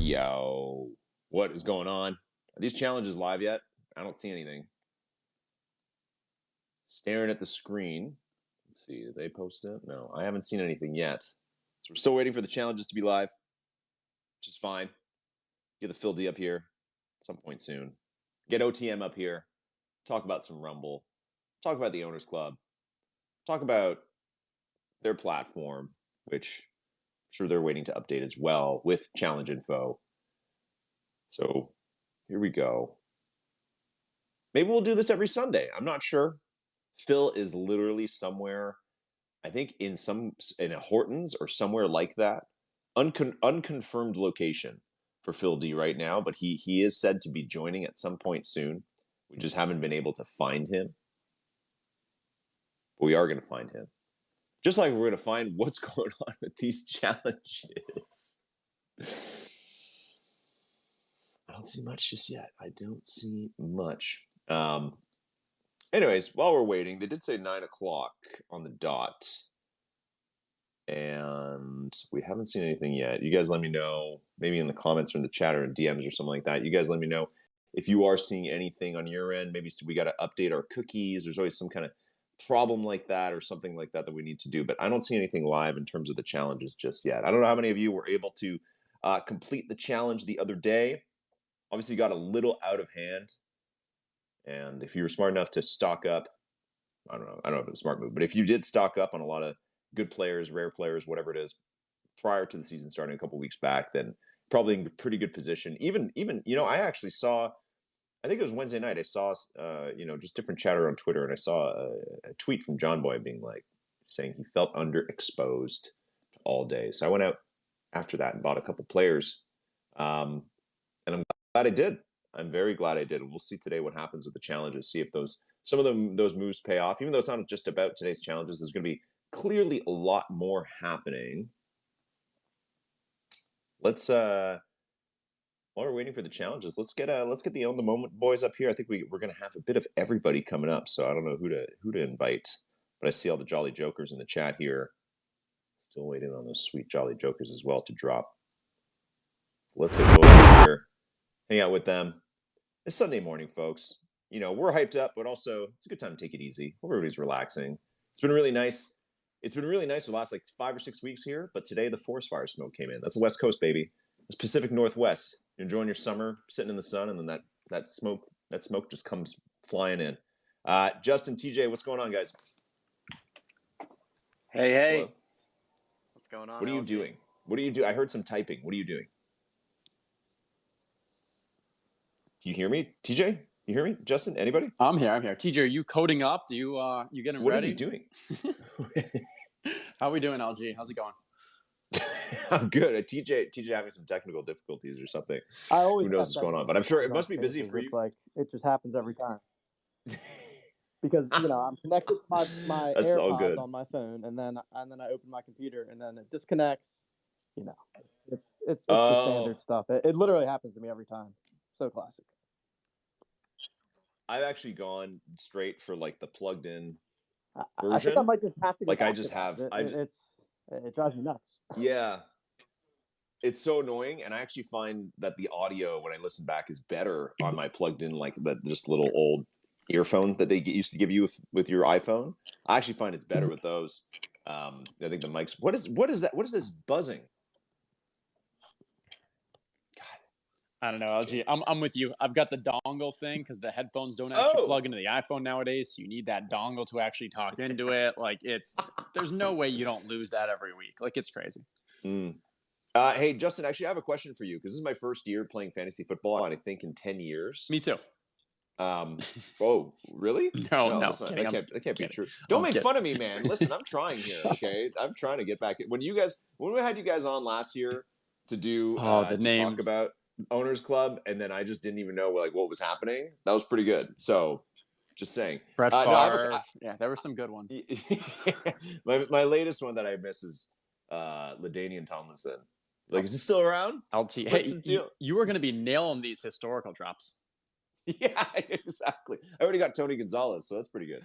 Yo, what is going on? Are these challenges live yet? I don't see anything. Staring at the screen. Let's see, did they post it? No, I haven't seen anything yet. So we're still waiting for the challenges to be live, which is fine. Get the Phil D up here at some point soon. Get OTM up here. Talk about some Rumble. Talk about the Owners Club. Talk about their platform, which I'm sure they're waiting to update as well with challenge info. So here we go. Maybe we'll do this every Sunday. I'm not sure. Phil is literally somewhere, I think in a Hortons or somewhere like that. Unconfirmed location for Phil D right now, but he is said to be joining at some point soon. We just haven't been able to find him. But we are going to find him. Just like we're going to find what's going on with these challenges. I don't see much just yet. I don't see much. Anyways, while we're waiting, they did say 9 o'clock on the dot. And we haven't seen anything yet. You guys let me know, maybe in the comments or in the chat or in DMs or something like that. You guys let me know if you are seeing anything on your end. Maybe we got to update our cookies. There's always some kind of problem like that or something like that we need to do. But I don't see anything live in terms of the challenges just yet. I don't know how many of you were able to complete the challenge the other day. Obviously, got a little out of hand. And if you were smart enough to stock up, I don't know if it's a smart move, but if you did stock up on a lot of good players, rare players, whatever it is, prior to the season starting a couple weeks back, then probably in pretty good position. Even I actually saw, I think it was Wednesday night, I saw just different chatter on Twitter, and I saw a tweet from John Boy being like saying he felt underexposed all day. So I went out after that and bought a couple players, and I'm glad I did. I'm very glad I did. We'll see today what happens with the challenges. See if some of those moves pay off. Even though it's not just about today's challenges, there's going to be clearly a lot more happening. Let's while we're waiting for the challenges, let's get the Own the Moment boys up here. I think we're going to have a bit of everybody coming up, so I don't know who to invite, but I see all the Jolly Jokers in the chat here. Still waiting on those sweet Jolly Jokers as well to drop. So let's get those in here. Hang out with them. It's Sunday morning, folks. We're hyped up, but also it's a good time to take it easy. Everybody's relaxing. It's been really nice. It's been really nice for the last 5 or 6 weeks here, but today the forest fire smoke came in. That's a West Coast, baby. It's Pacific Northwest. You're enjoying your summer, sitting in the sun, and then that smoke just comes flying in. Justin, TJ, what's going on, guys? Hey. Hello? What's going on? What are you doing? What do you do? I heard some typing. What are you doing? Do you hear me, TJ? You hear me, Justin? Anybody? I'm here. TJ, are you coding up? Do you getting what ready? What is he doing? How are we doing, LG? How's it going? I'm good. TJ having some technical difficulties or something. I always Who knows what's going on? But I'm sure it must be busy for you. It's like it just happens every time. Because I'm connected to my AirPods on my phone, and then I open my computer, and then it disconnects. It's the standard stuff. It literally happens to me every time. So classic. I've actually gone straight for the plugged-in version. I think I might just have to. I just have. It drives me nuts. Yeah, it's so annoying, and I actually find that the audio when I listen back is better on my plugged-in, just little old earphones that they used to give you with your iPhone. I actually find it's better with those. I think the mics. What is that? What is this buzzing? I don't know, LG. I'm with you. I've got the dongle thing because the headphones don't actually plug into the iPhone nowadays. So you need that dongle to actually talk into it. There's no way you don't lose that every week. It's crazy. Hey, Justin, actually, I have a question for you because this is my first year playing fantasy football, and I think in 10 years. Me too. Oh, really? No. That can't be true. Don't make fun of me, man. Listen, I'm trying here, okay? I'm trying to get back. When we had you guys on last year to do the names. Talk about Owners Club, and then I just didn't even know what was happening. That was pretty good. So, just saying. Brett Favre. Yeah, there were some good ones. my latest one that I miss is LaDainian Tomlinson. Is he still around? LT. Hey, you were going to be nailing these historical drops. Yeah, exactly. I already got Tony Gonzalez, so that's pretty good.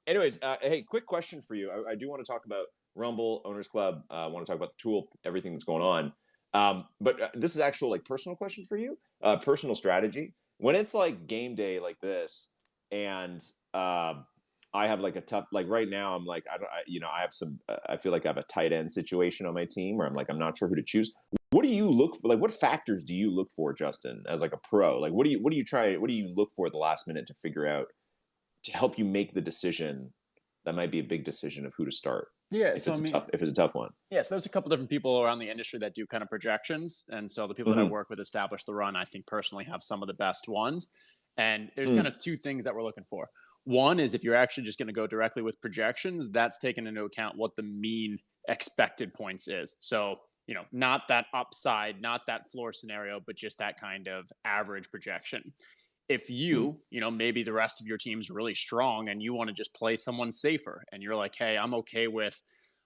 Anyways, hey, quick question for you. I do want to talk about Rumble, Owners Club. I want to talk about the tool, everything that's going on. But this is actual like personal question for you, personal strategy. When it's like game day like this, and I have like a tough like right now. I'm like I have some. I feel like I have a tight end situation on my team where I'm not sure who to choose. What do you look for? Like, what factors do you look for, Justin, as like a pro? Like, what do you try? What do you look for at the last minute to figure out to help you make the decision that might be a big decision of who to start Yeah, if so I it's a mean, tough one. yeah, so there's a couple different people around the industry that do kind of projections, and so the people that I Mm-hmm. work with establish the run. I think personally have some of the best ones, and there's kind Mm. of two things that we're looking for. One is if you're actually just going to go directly with projections, that's taking into account what the mean expected points is. So not that upside, not that floor scenario, but just that kind of average projection. If Mm. maybe the rest of your team's really strong and you want to just play someone safer and you're like, hey, I'm okay with,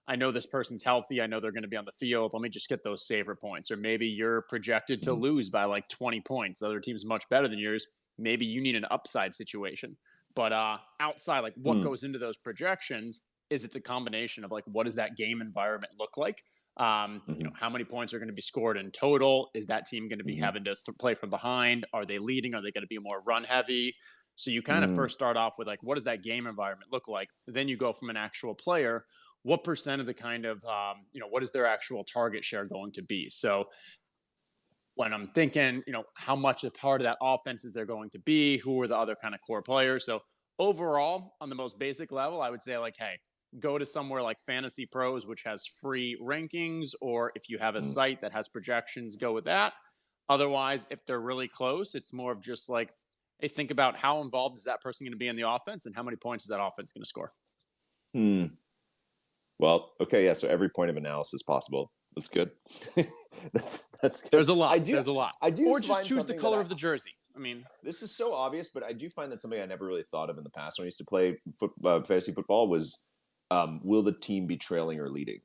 I know this person's healthy. I know they're going to be on the field. Let me just get those saver points. Or maybe you're projected to Mm. lose by like 20 points. The other team's much better than yours. Maybe you need an upside situation. But outside, like what Mm. goes into those projections is it's a combination of like what does that game environment look like? Mm-hmm. How many points are going to be scored in total? Is that team going to be Mm-hmm. having to play from behind? Are they leading? Are they going to be more run heavy? So you kind of Mm. first start off with like, what does that game environment look like? Then you go from an actual player. What percent of the kind of, what is their actual target share going to be? So when I'm thinking, how much a part of that offense is there going to be? Who are the other kind of core players? So overall, on the most basic level, I would say like, hey, go to somewhere like Fantasy Pros, which has free rankings, or if you have a Mm. site that has projections, go with that. Otherwise, if they're really close, it's more of just like, hey, think about how involved is that person going to be in the offense and how many points is that offense going to score? Mm. Well, okay, yeah. So every point of analysis possible. That's good. That's good. There's a lot. I do. There's a lot. I do Or just find choose the something that color of the jersey. I mean, this is so obvious, but I do find that something I never really thought of in the past when I used to play fantasy football was, will the team be trailing or leading?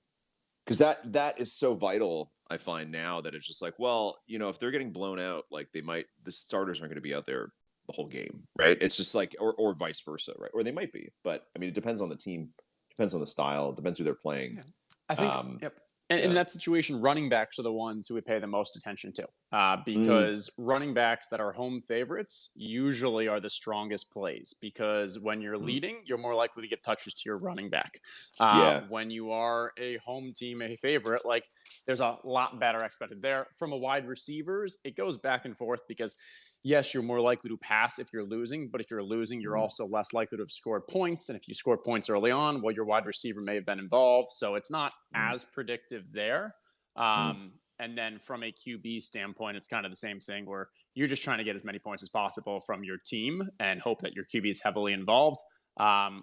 Because that is so vital. I find now that it's just like, well, if they're getting blown out, like the starters aren't going to be out there the whole game, right? It's just like, or vice versa, right? Or they might be, but I mean, it depends on the team, depends on the style, depends who they're playing. yeah. I think, Um, yep. And in yeah. that situation, running backs are the ones who we pay the most attention to Mm. because running backs that are home favorites usually are the strongest plays because when you're Mm. leading, you're more likely to give touches to your running back. Yeah. When you are a home team, a favorite, like there's a lot better expected there. From a wide receivers, it goes back and forth because yes, you're more likely to pass if you're losing, but if you're losing, you're Mm. also less likely to have scored points. And if you score points early on, well, your wide receiver may have been involved. So it's not Mm. as predictive there. Mm. And then from a QB standpoint, it's kind of the same thing where you're just trying to get as many points as possible from your team and hope that your QB is heavily involved.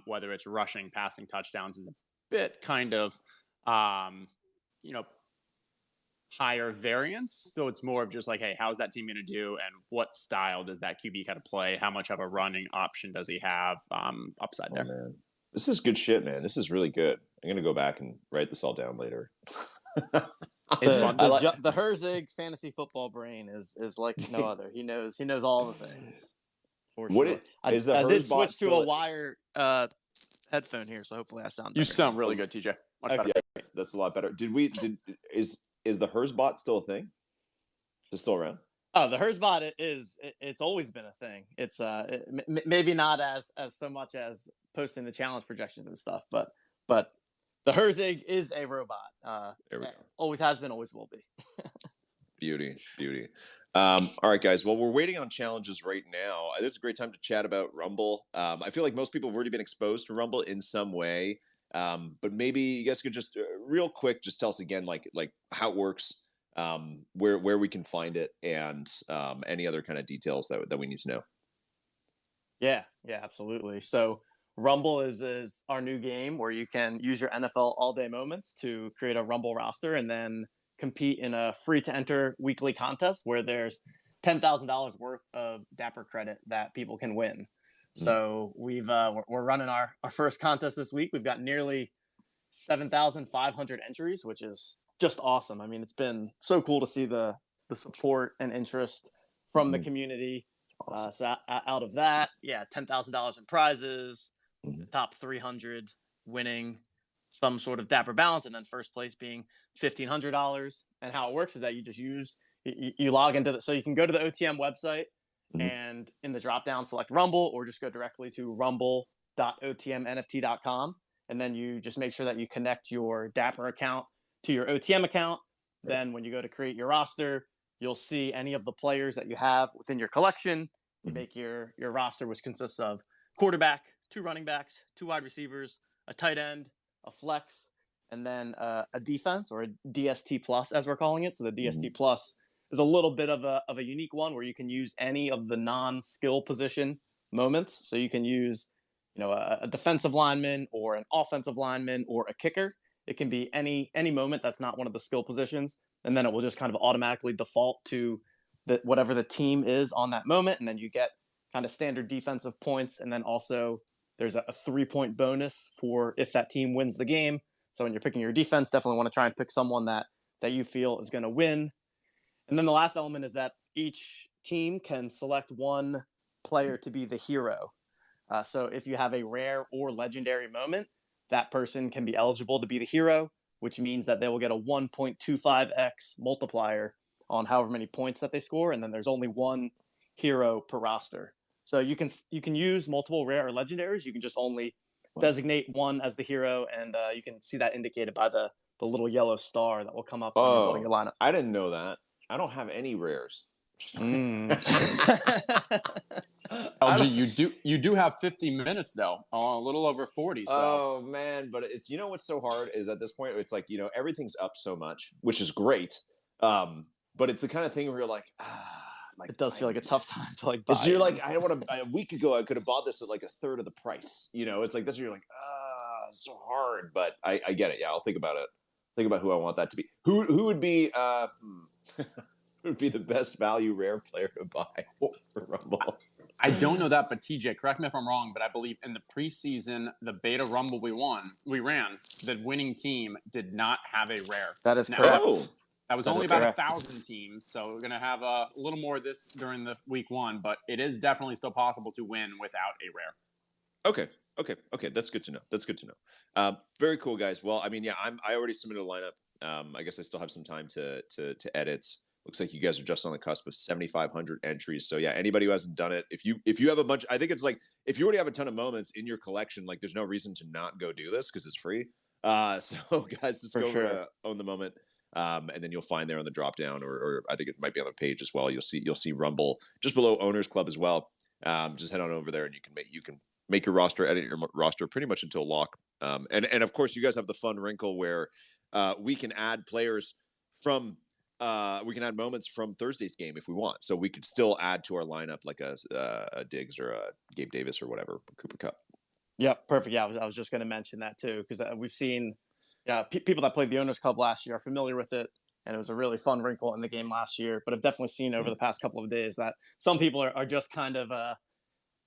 Whether it's rushing, passing touchdowns is a bit kind of, um, you know, higher variance. So it's more of just like, hey, how's that team going to do, and what style does that QB kind of play? How much of a running option does he have? Upside Oh there. man, this is good shit, man. This is really good. I'm gonna go back and write this all down later. It's fun. I like. The Herzig fantasy football brain is like no other. He knows all the things for What sure. is the I did Herzbot switch to a still? wire headphone here, so hopefully I sound You better. sound really good, TJ. Much better. Yeah, that's a lot better. Is the Herzbot still a thing? Is it still around? Oh, the Herzbot it's always been a thing. It's maybe not as so much as posting the challenge projections and stuff, but the Herzig is a robot. There we go. Always has been, always will be. Beauty. All right, guys. Well, we're waiting on challenges right now. This is a great time to chat about Rumble. I feel like most people have already been exposed to Rumble in some way, but maybe you guys could just real quick just tell us again, like how it works, where we can find it, and any other kind of details that we need to know. Yeah, absolutely. So Rumble is our new game where you can use your NFL all day moments to create a Rumble roster and then compete in a free to enter weekly contest where there's $10,000 worth of Dapper credit that people can win. So we're running our first contest this week. We've got nearly 7,500 entries, which is just awesome. I mean, it's been so cool to see the support and interest from the community. Awesome. So out of that, $10,000 in prizes, Mm-hmm. the top 300 winning some sort of dapper balance, and then first place being $1,500. And how it works is that you just you log into so you can go to the OTM website and in the drop down select Rumble, or just go directly to rumble.otmnft.com, and then you just make sure that you connect your Dapper account to your OTM account. Right. Then when you go to create your roster, you'll see any of the players that you have within your collection. You make your roster, which consists of quarterback, 2 running backs, 2 wide receivers, a tight end, a flex, and then a defense, or a DST plus as we're calling it. So the DST plus is a little bit of a unique one where you can use any of the non-skill position moments. So you can use, a defensive lineman or an offensive lineman or a kicker. It can be any moment that's not one of the skill positions, and then it will just kind of automatically default to whatever the team is on that moment, and then you get kind of standard defensive points, and then also there's a 3-point bonus for if that team wins the game. So when you're picking your defense, definitely want to try and pick someone that you feel is going to win. And then the last element is that each team can select one player to be the hero. So if you have a rare or legendary moment, that person can be eligible to be the hero, which means that they will get a 1.25x multiplier on however many points that they score. And then there's only one hero per roster. So you can use multiple rare or legendaries. You can just only designate one as the hero, and you can see that indicated by the little yellow star that will come up when you're building your lineup. I didn't know that. I don't have any rares. LG, you do have 50 minutes though, a little over 40. So. Oh man, but it's what's so hard is at this point it's like everything's up so much, which is great. But it's the kind of thing where you're like, it does feel like a tough time to buy. So you're like, I want to. A week ago, I could have bought this at like a third of the price. It's like that's where you're like, it's so hard. But I get it. Yeah, I'll think about it. Think about who I want that to be. Who would be who would be the best value rare player to buy for Rumble? I don't know that, but TJ, correct me if I'm wrong, but I believe in the preseason, the beta Rumble we ran, the winning team did not have a rare. That is correct. That was only about 1,000 teams, so we're going to have a little more of this during the week 1, but it is definitely still possible to win without a rare. Okay. That's good to know. Very cool, guys. Well, I mean, yeah, I already submitted a lineup. I guess I still have some time to edit. Looks like you guys are just on the cusp of 7,500 entries. So yeah, anybody who hasn't done it, if you have a bunch, I think it's like if you already have a ton of moments in your collection, like there's no reason to not go do this because it's free. So guys, just go to Own the Moment. And then you'll find there on the drop down, or I think it might be on the page as well. You'll see Rumble just below Owners Club as well. Just head on over there and you can make your roster, edit your roster pretty much until lock. And of course you guys have the fun wrinkle where we can add players from we can add moments from Thursday's game if we want. So we could still add to our lineup like a Diggs or a Gabe Davis or whatever, Cooper Kupp. Yep, perfect. Yeah, I was just going to mention that too, because we've seen people that played the Owners Club last year are familiar with it, and it was a really fun wrinkle in the game last year. But I've definitely seen over the past couple of days that some people are just kind of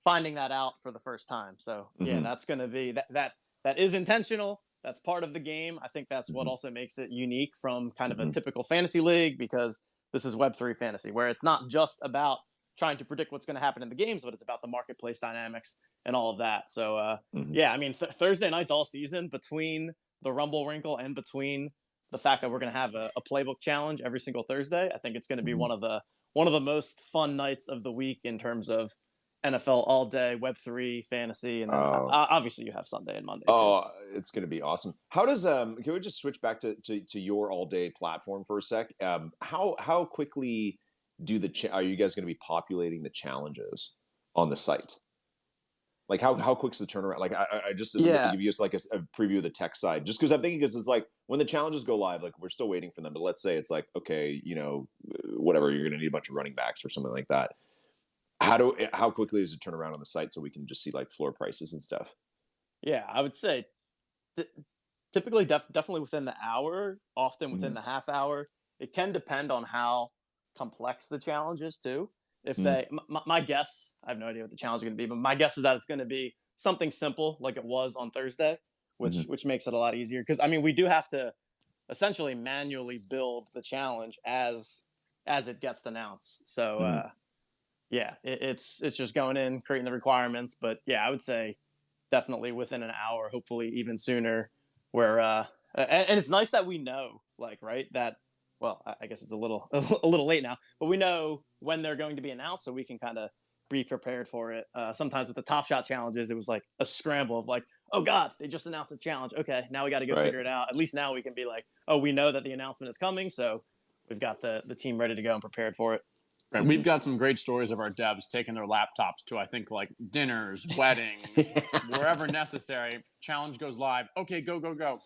finding that out for the first time. So yeah, that's going to be that is intentional. That's part of the game. I think that's what also makes it unique from kind of a typical fantasy league, because this is Web3 fantasy, where it's not just about trying to predict what's going to happen in the games, but it's about the marketplace dynamics and all of that. So yeah, I mean, Thursday nights all season, between the Rumble wrinkle and between the fact that we're going to have a playbook challenge every single Thursday, I think it's going to be one of the most fun nights of the week in terms of NFL all day, Web3 fantasy, and then obviously you have Sunday and Monday too. It's going to be awesome. How does can we just switch back to your all day platform for a sec? How quickly are you guys going to be populating the challenges on the site? Like how quick's the turnaround? Like I just give you just like a preview of the tech side, just because I'm thinking, because it's like when the challenges go live, like we're still waiting for them. But let's say it's like, okay, whatever, you're going to need a bunch of running backs or something like that. How quickly does it turn around on the site so we can just see like floor prices and stuff? Yeah, I would say typically definitely within the hour, often within the half hour. It can depend on how complex the challenge is too. If my guess, I have no idea what the challenge is going to be, but my guess is that it's going to be something simple like it was on Thursday, which makes it a lot easier. Because I mean, we do have to essentially manually build the challenge as it gets announced. So yeah, it's just going in, creating the requirements. But yeah, I would say definitely within an hour, hopefully even sooner. where and it's nice that we know, like, right, that, well, I guess it's a little a little late now, but we know when they're going to be announced, so we can kind of be prepared for it. Sometimes with the Top Shot challenges, it was like a scramble of like, oh God, they just announced the challenge. Okay, now we got to go figure it out. At least now we can be like, oh, we know that the announcement is coming, so we've got the team ready to go and prepared for it. Right. We've got some great stories of our devs taking their laptops to, I think, like dinners, weddings, wherever necessary. Challenge goes live. Okay, go, go, go.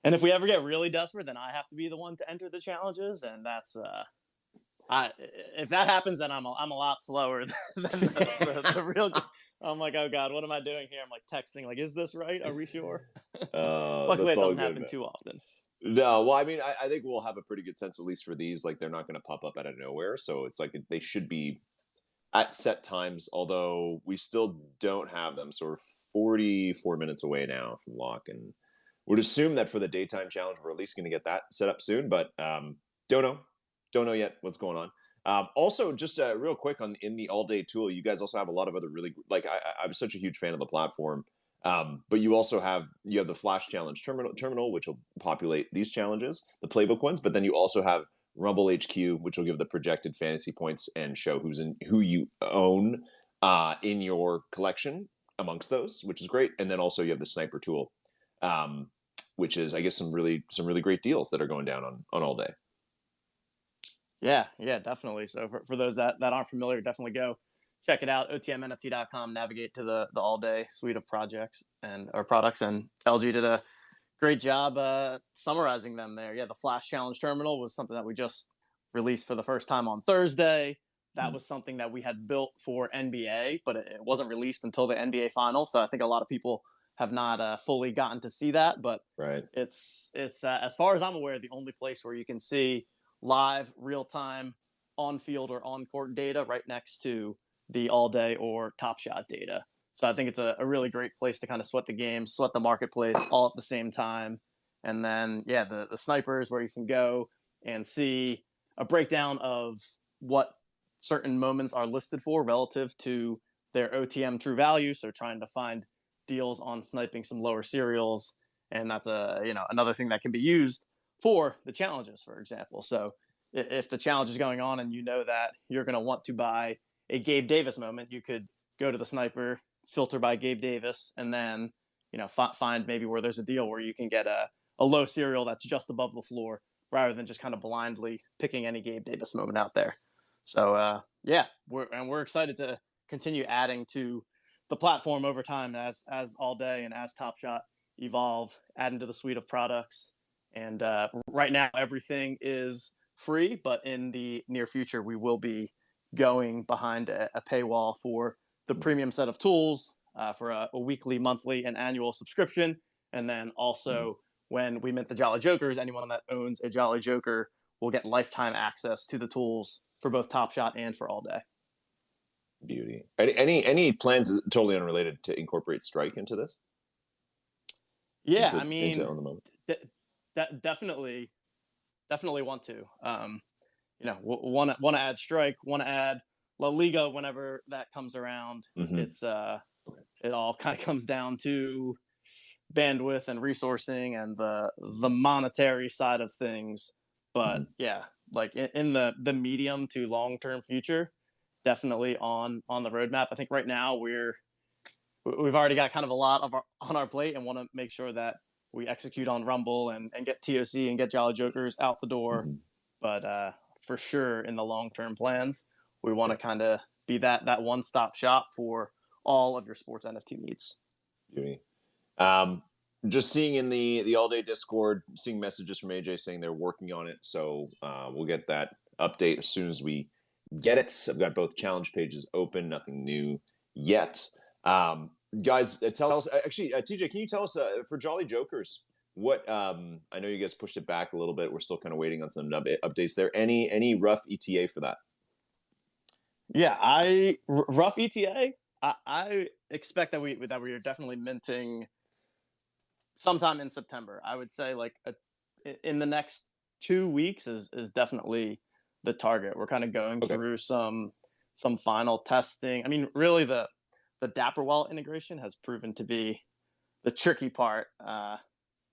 And if we ever get really desperate, then I have to be the one to enter the challenges, and that's if that happens, then I'm a lot slower than the real. I'm like, oh God, what am I doing here? I'm like texting, like, is this right? Are we sure? Luckily, it doesn't happen too often. No, well, I mean, I think we'll have a pretty good sense, at least for these. Like, they're not going to pop up out of nowhere, so it's like they should be at set times. Although we still don't have them, so we're 44 minutes away now from lock, and would assume that for the daytime challenge, we're at least going to get that set up soon. But don't know yet what's going on. Also, just real quick in the all day tool, you guys also have a lot of other really, like, I'm such a huge fan of the platform. But you also have the Flash Challenge terminal, which will populate these challenges, the playbook ones. But then you also have Rumble HQ, which will give the projected fantasy points and show who you own in your collection amongst those, which is great. And then also you have the sniper tool, which is, I guess, some really great deals that are going down on all day. Yeah, definitely. So for those that aren't familiar, definitely go check it out. OTMNFT.com. Navigate to the all day suite of projects or products, and LG did a great job summarizing them there. Yeah, the Flash Challenge Terminal was something that we just released for the first time on Thursday. That was something that we had built for NBA, but it wasn't released until the NBA Finals. So I think a lot of people have not fully gotten to see that. But it's as far as I'm aware, the only place where you can see live, real time, on field or on court data right next to the all day or Top Shot data. So I think it's a really great place to kind of sweat the game, sweat the marketplace all at the same time. And then, yeah, the snipers, where you can go and see a breakdown of what certain moments are listed for relative to their OTM true value. So trying to find deals on sniping some lower serials. And that's another thing that can be used for the challenges, for example. So if the challenge is going on and you know that you're going to want to buy a Gabe Davis moment, you could go to the sniper, filter by Gabe Davis, and then find maybe where there's a deal where you can get a low serial that's just above the floor, rather than just kind of blindly picking any Gabe Davis moment out there. So we're excited to continue adding to the platform over time as all day and as Top Shot evolve, add into the suite of products. And right now everything is free, but in the near future we will be going behind a paywall for the premium set of tools for a weekly, monthly, and annual subscription. And then also when we mint the Jolly Jokers, anyone that owns a Jolly Joker will get lifetime access to the tools for both Top Shot and for all day. Beauty. Any plans, totally unrelated, to incorporate Strike into this? Yeah, I mean, definitely want to. Want to add Strike, want to add La Liga whenever that comes around. It's it all kind of comes down to bandwidth and resourcing and the monetary side of things. But yeah, like in the medium to long term future, definitely on the roadmap. I think right now we've already got kind of a lot on our plate, and want to make sure that we execute on Rumble and get TOC and get Jolly Jokers out the door. But for sure, in the long term plans, we want to kind of be that one stop shop for all of your sports NFT needs. Beauty. Just seeing in the all day Discord, seeing messages from AJ saying they're working on it. So we'll get that update as soon as we get it. I've got both challenge pages open, nothing new yet. Guys, tell us, actually, TJ, can you tell us for Jolly Jokers, what, I know you guys pushed it back a little bit. We're still kind of waiting on some updates there. Any rough ETA for that? Yeah, rough ETA, I expect that we are definitely minting sometime in September. I would say like in the next 2 weeks is definitely the target. We're kind of going through some final testing. I mean, really the Dapper Wallet integration has proven to be the tricky part.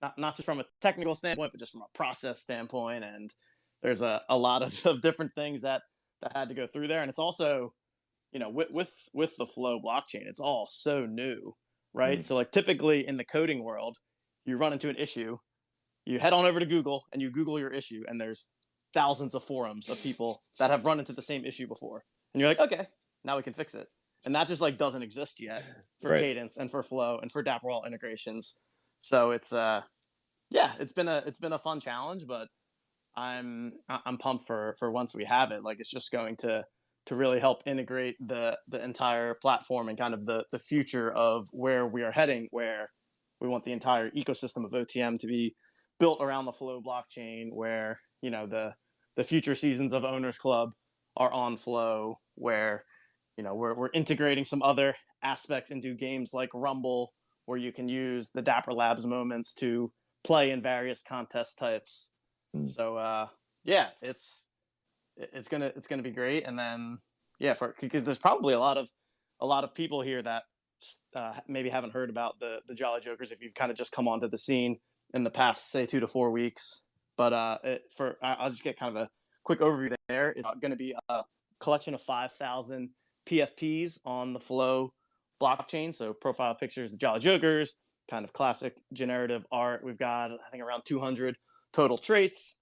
not just from a technical standpoint, but just from a process standpoint. And there's a lot of different things that had to go through there. And it's also, with the Flow blockchain, it's all so new, right? So like typically in the coding world, you run into an issue, you head on over to Google and you Google your issue, and there's thousands of forums of people that have run into the same issue before. And you're like, okay, now we can fix it. And that just like doesn't exist yet for Cadence and for Flow and for Dapperwall integrations. So it's it's been a fun challenge, but I'm pumped for once we have it. Like, it's just going to really help integrate the entire platform and kind of the future of where we are heading, where we want the entire ecosystem of OTM to be built around the Flow blockchain, where the future seasons of Owners Club are on Flow, where we're integrating some other aspects into games like Rumble, where you can use the Dapper Labs moments to play in various contest types. So it's gonna be great. And then because there's probably a lot of people here that maybe haven't heard about the Jolly Jokers if you've kind of just come onto the scene in the past, say, 2 to 4 weeks. But I'll just get kind of a quick overview there. It's going to be a collection of 5,000 PFPs on the Flow blockchain. So profile pictures, the Jolly Jokers, kind of classic generative art. We've got, I think, around 200 total traits.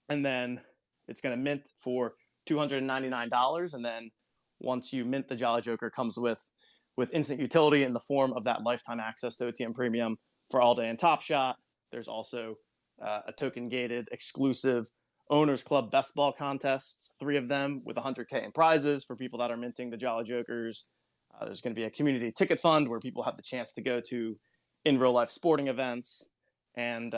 And then it's going to mint for $299. And then once you mint the Jolly Joker, comes with instant utility in the form of that lifetime access to OTM Premium for All Day and Top Shot. There's also a token-gated exclusive Owners Club Best Ball contests, 3 of them with 100K in prizes for people that are minting the Jolly Jokers. There's going to be a community ticket fund where people have the chance to go to in real life sporting events. And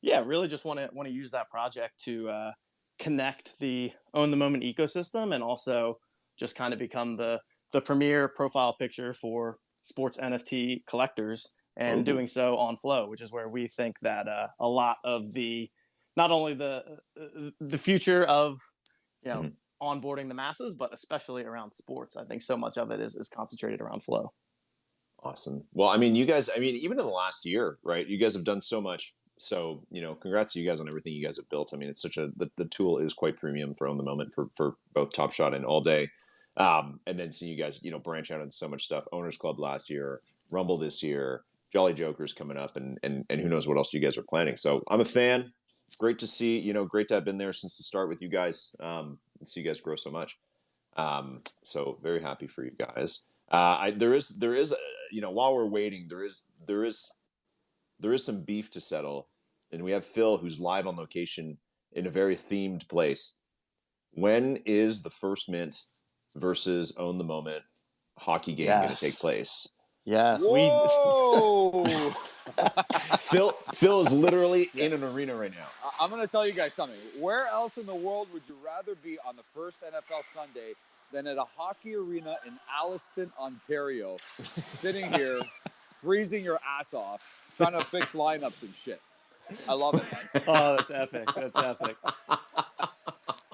really just want to use that project to connect the Own the Moment ecosystem, and also just kind of become the premier profile picture for sports NFT collectors, and doing so on Flow, which is where we think that a lot of not only the future of onboarding the masses, but especially around sports. I think so much of it is concentrated around Flow. Awesome. Well, I mean, you guys, even in the last year, right? You guys have done so much. So, congrats to you guys on everything you guys have built. I mean, it's the tool is quite premium for Own the Moment for both Top Shot and All Day. And then seeing you guys, branch out into so much stuff. Owners Club last year, Rumble this year, Jolly Jokers coming up, and who knows what else you guys are planning. So I'm a fan. Great to see, great to have been there since the start with you guys, and see you guys grow so much. So very happy for you guys. There is, while we're waiting, there is some beef to settle, and we have Phil, who's live on location in a very themed place. When is the First Mint versus Own the Moment hockey game going to take place? Yes. Whoa! Phil is literally in an arena right now. I'm going to tell you guys something. Where else in the world would you rather be on the first NFL Sunday than at a hockey arena in Alliston, Ontario, sitting here, freezing your ass off, trying to fix lineups and shit? I love it, man. Oh, that's epic. That's epic.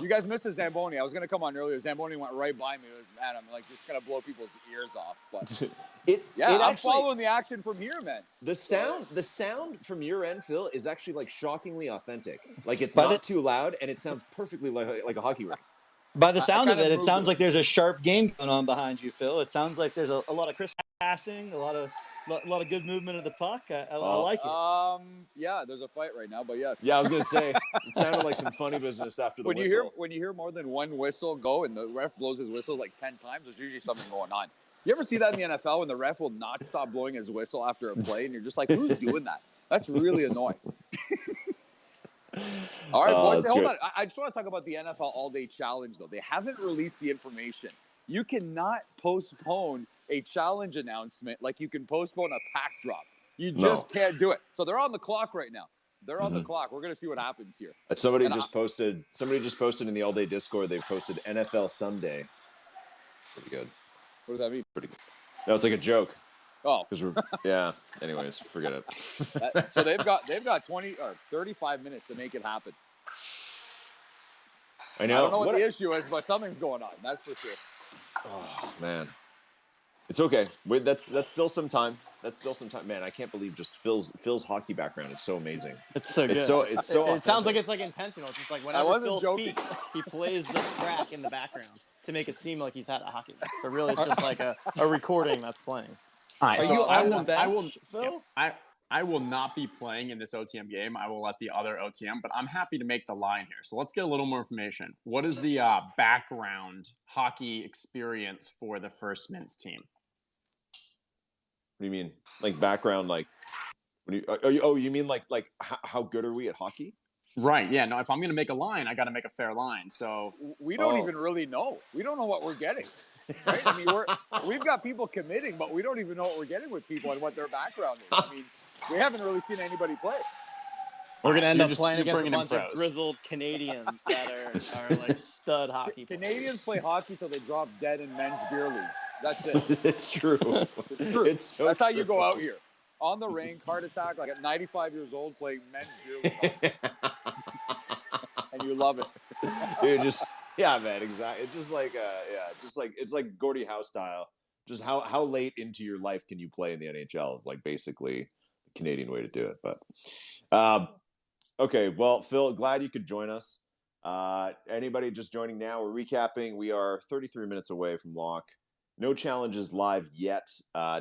You guys missed the Zamboni. I was going to come on earlier. Zamboni went right by me. Man, I'm like just going to blow people's ears off. But I'm following the action from here, man. The sound from your end, Phil, is actually like shockingly authentic. Like, it's not too loud, and it sounds perfectly like a hockey rink. By the sound of it sounds like there's a sharp game going on behind you, Phil. It sounds like there's a lot of crisp passing, a lot of good movement of the puck. I like it. Yeah, there's a fight right now, but yes. Yeah, I was gonna say it sounded like some funny business after the whistle. When you hear more than one whistle go and the ref blows his whistle like 10 times, there's usually something going on. You ever see that in the NFL when the ref will not stop blowing his whistle after a play, and you're just like, who's doing that? That's really annoying. All right, boys, hold on. I just want to talk about the NFL All Day Challenge, though. They haven't released the information. You cannot postpone a challenge announcement like you can postpone a pack drop. You just can't do it. So they're on the clock right now. They're on the clock. We're going to see what happens here. Somebody just posted in the All Day Discord. They posted NFL Sunday. Pretty good. What does that mean? Pretty good. No, it's like a joke. Oh, because anyways, forget it. So they've got 20 or 35 minutes to make it happen. I know. I don't know what the issue is, but something's going on. That's for sure. Oh man. It's okay. That's still some time. That's still some time. Man, I can't believe just Phil's hockey background is so amazing. It's so good. It's so it sounds like it's like intentional. It's just like whenever Phil joking. speaks, he plays the track in the background to make it seem like he's had a hockey match. But really, it's just like a recording that's playing. All right, Are so you I on will, the bench, I will, Phil? yeah, I will not be playing in this OTM game. I will let the other OTM, but I'm happy to make the line here. So let's get a little more information. What is the background hockey experience for the First Mints team? What do you mean? Like background, like you mean like how good are we at hockey? Right. Yeah. No, if I'm going to make a line, I got to make a fair line. So we don't even really know. We don't know what we're getting. Right? I mean, we've got people committing, but we don't even know what we're getting with people and what their background is. I mean, we haven't really seen anybody play. We're going to end up playing you're against a bringing in bunch of pros. grizzled Canadians that are like stud hockey players. Canadians play hockey till they drop dead in men's beer leagues. That's it. It's true. It's true. It's so That's how true. you go out here. On the rink, heart attack, like at 95 years old, playing men's beer league. And you love it. Dude, yeah, man, exactly. It's just like it's like Gordie Howe style. Just how late into your life can you play in the NHL? Like basically the Canadian way to do it. But okay, well, Phil, glad you could join us. Anybody just joining now, we're recapping. We are 33 minutes away from lock. No challenges live yet.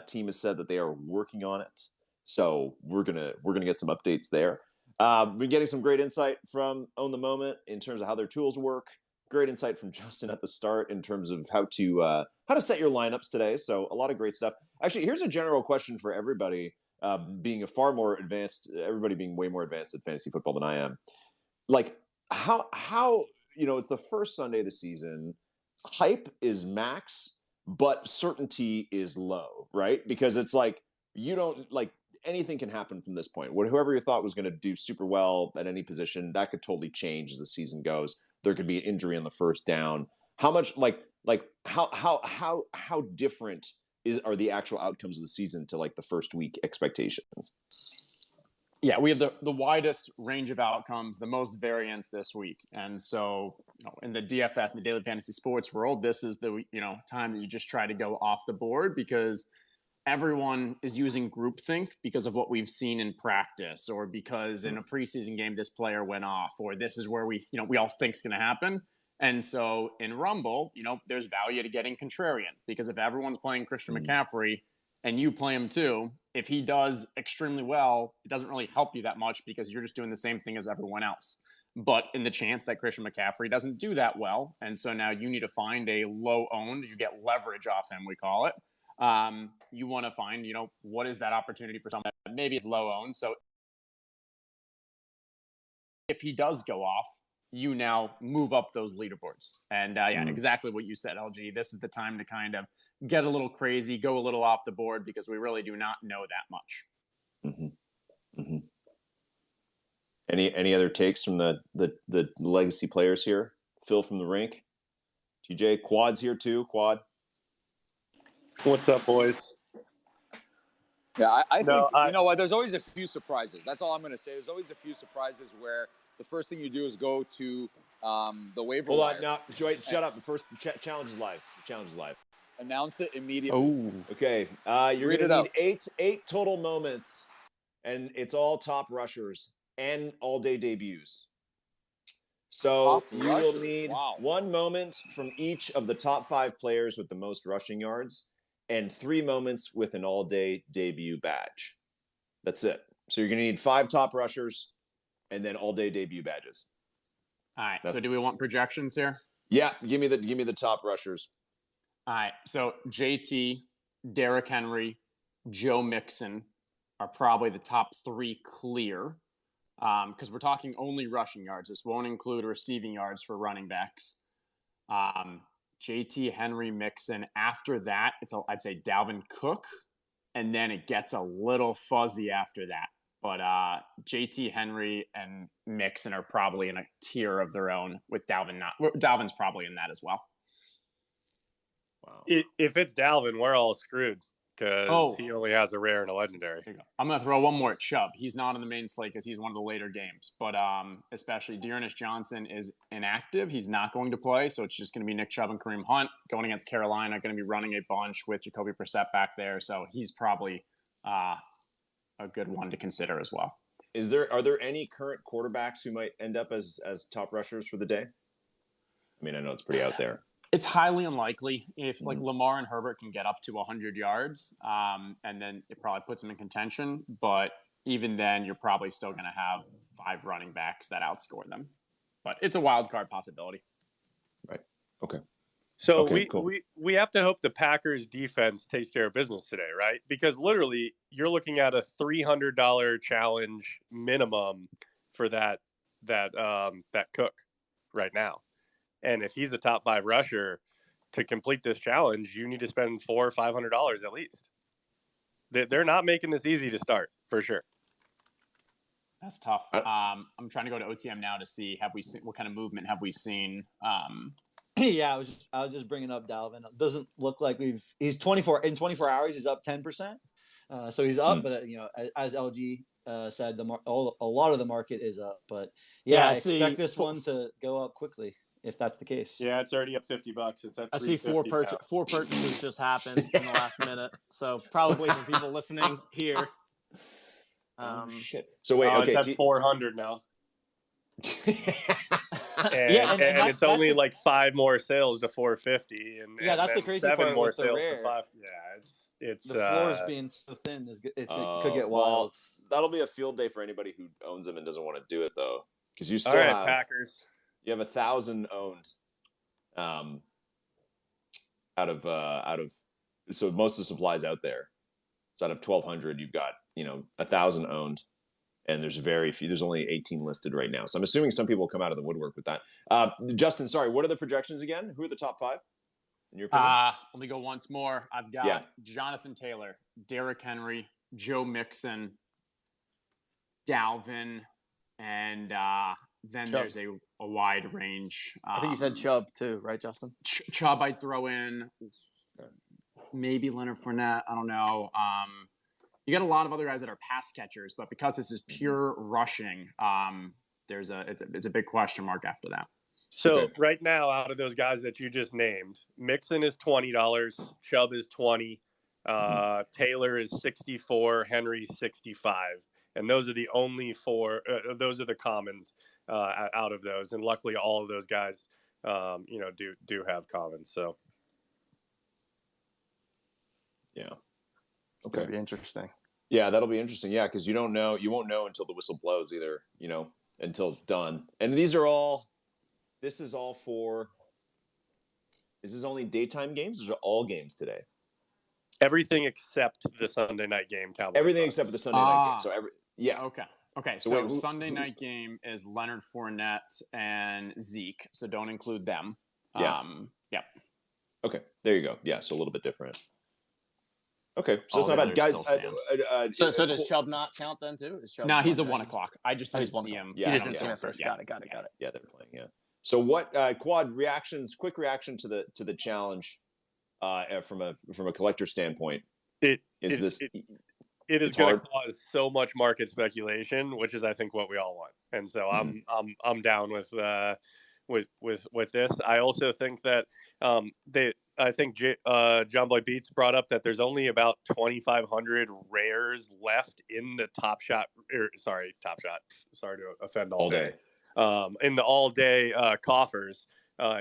Team has said that they are working on it. So we're gonna get some updates there. Been getting some great insight from Own the Moment in terms of how their tools work. Great insight from Justin at the start in terms of how to set your lineups today. So a lot of great stuff. Actually, here's a general question for everybody. Being a far more advanced, everybody being way more advanced at fantasy football than I am. Like how it's the first Sunday of the season. Hype is max, but certainty is low, right? Because it's like you don't like anything can happen from this point. Whoever you thought was going to do super well at any position, that could totally change as the season goes. There could be an injury on the first down. How much how different are the actual outcomes of the season to like the first week expectations? Yeah, we have the widest range of outcomes, the most variance this week. And so, in the DFS, in the daily fantasy sports world, this is the, time that you just try to go off the board because everyone is using groupthink because of what we've seen in practice or because in a preseason game, this player went off or this is where we all think is going to happen. And so in Rumble, there's value to getting contrarian because if everyone's playing Christian McCaffrey and you play him too, if he does extremely well, it doesn't really help you that much because you're just doing the same thing as everyone else. But in the chance that Christian McCaffrey doesn't do that well, and so now you need to find a low owned, you get leverage off him, we call it. You want to find, what is that opportunity for someone that maybe is low owned. So if he does go off, you now move up those leaderboards. And exactly what you said, LG. This is the time to kind of get a little crazy, go a little off the board because we really do not know that much. Mm-hmm. Mm-hmm. Any other takes from the legacy players here? Phil from the rink, TJ, Quad's here too. Quad. What's up, boys? Yeah, I think you know what. There's always a few surprises. That's all I'm going to say. There's always a few surprises where the first thing you do is go to the waiver wire. Hold on, now, Joy, shut up. The first challenge is live. The challenge is live. Announce it immediately. Oh, okay. You're going to need eight total moments, and it's all top rushers and all-day debuts. So you will need 1 moment from each of the top 5 players with the most rushing yards and 3 moments with an all-day debut badge. That's it. So you're going to need 5 top rushers and then all-day debut badges. All right. So do we want projections here? Yeah. Give me the top rushers. All right. So JT, Derrick Henry, Joe Mixon are probably the top 3 clear. Because we're talking only rushing yards. This won't include receiving yards for running backs. JT, Henry, Mixon. After that, I'd say Dalvin Cook, and then it gets a little fuzzy after that. But JT, Henry, and Mixon are probably in a tier of their own. With Dalvin Dalvin's probably in that as well. Wow. If it's Dalvin, we're all screwed. because he only has a rare and a legendary. I'm going to throw one more at Chubb. He's not on the main slate because he's one of the later games. But especially Dearness Johnson is inactive. He's not going to play, so it's just going to be Nick Chubb and Kareem Hunt going against Carolina, going to be running a bunch with Jacoby Brissett back there. So he's probably a good one to consider as well. Are there any current quarterbacks who might end up as top rushers for the day? I mean, I know it's pretty out there. It's highly unlikely if like Lamar and Herbert can get up to 100 yards, and then it probably puts them in contention. But even then, you're probably still going to have 5 running backs that outscore them. But it's a wild card possibility. Right. Okay. So we have to hope the Packers defense takes care of business today, right? Because literally you're looking at a $300 challenge minimum for that Cook right now. And if he's a top 5 rusher to complete this challenge, you need to spend $400 or $500 at least. They're not making this easy to start for sure. That's tough. I'm trying to go to OTM now to see what kind of movement have we seen. Yeah, I was just bringing up Dalvin. It doesn't look like he's 24 hours. He's up 10%. So he's up, but as LG said, a lot of the market is up. But I expect this one to go up quickly if that's the case. Yeah, it's already up $50. It's at I see 4 purchases just happened in the last minute. So probably for people listening here. Shit. So wait, okay, it's at 400 now. And it's only like 5 more sales to 450, and that's the crazy 7 part more with the sales rare. to 5. Yeah, it's the floors being so thin could get wild. That'll be a field day for anybody who owns them and doesn't want to do it though, because you still all right, have Packers. You have 1,000 owned, out of so most of the supplies out there. So out of 1,200, you've got 1,000 owned. And there's very few. There's only 18 listed right now. So I'm assuming some people will come out of the woodwork with that. Justin, sorry, what are the projections again? Who are the top 5 in your opinion? Let me go once more. I've got Jonathan Taylor, Derrick Henry, Joe Mixon, Dalvin, and then Chubb. there's a wide range. I think you said Chubb too, right, Justin? Chubb I'd throw in. Maybe Leonard Fournette. I don't know. You got a lot of other guys that are pass catchers, but because this is pure rushing, it's a big question mark after that. So right now, out of those guys that you just named, Mixon is $20, Chubb is $20, Taylor is $64, Henry $65, and those are the only 4. Those are the commons out of those, and luckily all of those guys, do have commons. So yeah. It's going to be interesting. Yeah, that'll be interesting. Yeah, because you won't know until the whistle blows either, until it's done. And this is only daytime games? Or are all games today? everything except the Sunday night game. Cowboys. Everything except the Sunday night game. So Okay. So Sunday night game is Leonard Fournette and Zeke. So don't include them. Yeah. Okay. There you go. Yeah. So a little bit different. Okay, so it's not bad, guys. So does Chubb not count then too? No, he's a 1 o'clock. I just didn't see him. Yeah, you just didn't see him first. Got it. Yeah, they're playing. Yeah. So what? Quad reactions. Quick reaction to the challenge, from a collector standpoint. It is going to cause so much market speculation, which is I think what we all want, and so I'm down with this. I also think that I think John Boy Beats brought up that there's only about 2,500 rares left in the Top Shot. Sorry to offend all day. In the all day coffers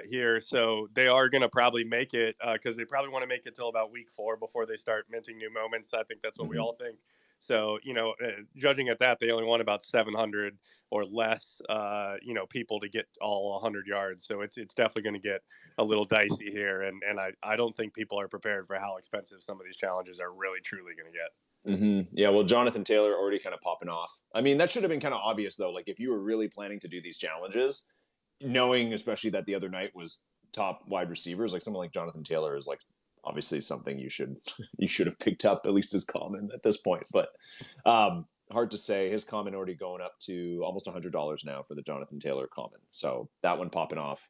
here, so they are going to probably make it because they probably want to make it till about week 4 before they start minting new moments. I think that's what we all think. So, judging at that, they only want about 700 or less, people to get all 100 yards. So it's definitely going to get a little dicey here. And I don't think people are prepared for how expensive some of these challenges are really, truly going to get. Mm-hmm. Yeah, well, Jonathan Taylor already kind of popping off. I mean, that should have been kind of obvious, though. Like, if you were really planning to do these challenges, knowing especially that the other night was top wide receivers, like someone like Jonathan Taylor is like, obviously something you should have picked up, at least as common at this point. But hard to say. His common already going up to almost $100 now for the Jonathan Taylor common. So that one popping off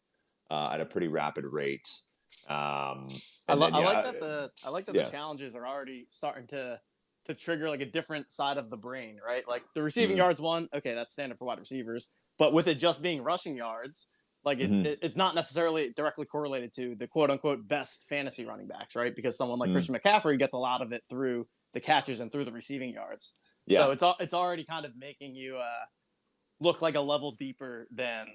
at a pretty rapid rate. I like that the challenges are already starting to trigger like a different side of the brain, right? Like the receiving yards one, okay, that's standard for wide receivers, but with it just being rushing yards, like it's not necessarily directly correlated to the quote unquote best fantasy running backs, right? Because someone like Christian McCaffrey gets a lot of it through the catches and through the receiving yards. Yeah. So it's already kind of making you look like a level deeper than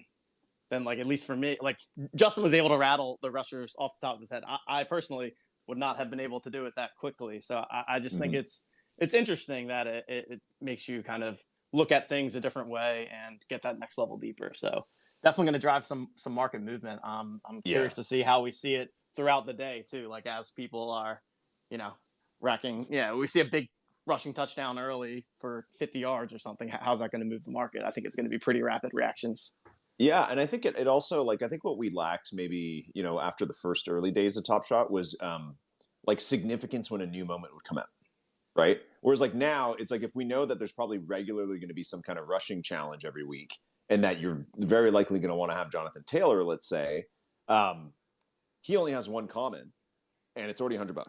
like, at least for me, like Justin was able to rattle the rushers off the top of his head. I personally would not have been able to do it that quickly. So I just think it's interesting that it makes you kind of look at things a different way and get that next level deeper. So definitely going to drive some market movement. I'm curious to see how we see it throughout the day too. Like as people are, racking. Yeah, we see a big rushing touchdown early for 50 yards or something. How's that going to move the market? I think it's going to be pretty rapid reactions. Yeah, and I think it also, like, I think what we lacked maybe, after the first early days of Top Shot was like significance when a new moment would come out, right? Whereas like now, it's like if we know that there's probably regularly going to be some kind of rushing challenge every week, and that you're very likely going to want to have Jonathan Taylor, let's say, he only has one common, and it's already $100.